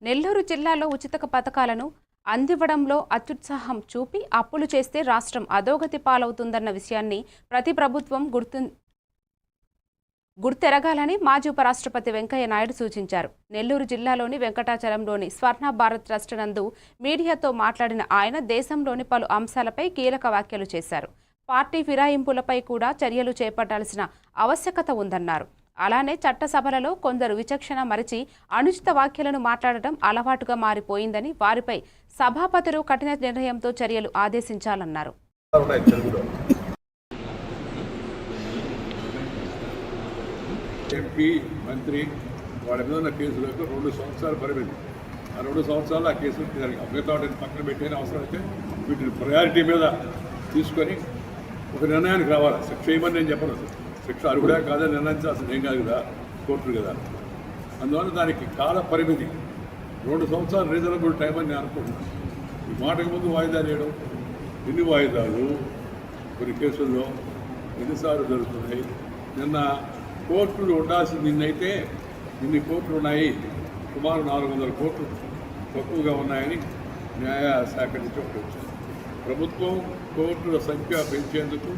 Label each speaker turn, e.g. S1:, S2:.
S1: నెల్లూరు జిల్లాలో ఉచిత పథకాలను అందివ్వడంలో అత్యుత్సాహం చూపి అప్పులు చేస్తే రాష్ట్రం అధోగతి పాలవుతుందన్న విషయాన్ని ప్రతి ప్రభుత్వం గుర్తెరగాలని మాజీ ఉపరాష్ట్రపతి వెంకయ్య నాయుడు సూచించారు. నెల్లూరు జిల్లాలోని వెంకటాచలంలోని స్వర్ణ భారత్ ట్రస్ట్ నందు మీడియాతో మాట్లాడిన ఆయన దేశంలోని పలు అంశాలపై కీలక వ్యాఖ్యలు చేశారు. పార్టీ ఫిరాయింపులపై కూడా చర్యలు చేపట్టాల్సిన ఆవశ్యకత ఉందన్నారు. అలానే చట్టసభలలో కొందరు విచక్షణ మరిచి అనుచిత వ్యాఖ్యలను మాట్లాడటం అలవాటుగా మారిపోయిందని, వారిపై సభాపతులు కఠిన నిర్ణయంతో చర్యలు ఆదేశించాలన్నారు.
S2: ఎంపీ మంత్రి వాళ్ళ మీద ఉన్న కేసులకు 2 సంవత్సరాలు పరిమితి. ఆ 2 సంవత్సరాలు ఆ కేసులు మిగతా పక్కన పెట్టే అవసరం అయితే వీటిని ప్రయారిటీ మీద తీసుకొని ఒక నిర్ణయానికి రావాలి. శిక్ష చేయమని నేను చెప్పను. శిక్ష అర్హుడా కాదని నిర్ణయించాల్సింది ఏం కాదు కదా, కోర్టులు కదా. అందువల్ల దానికి కాల పరిమితి 2 సంవత్సరాలు రీజనబుల్ టైం అని నేను అనుకుంటున్నాను. ఈ మాటకు ముందు వాయిదా వేయడం, ఎన్ని వాయిదాలు కొన్ని కేసుల్లో ఎన్నిసార్లు జరుగుతున్నాయి. నిన్న కోర్టులు ఉండాల్సింది నిన్నైతే ఇన్ని కోర్టులు ఉన్నాయి, సుమారు 400 కోట్లు తక్కువగా ఉన్నాయని న్యాయశాఖ నుంచి ఒకటి వచ్చింది. ప్రభుత్వం కోర్టుల సంఖ్య పెంచేందుకు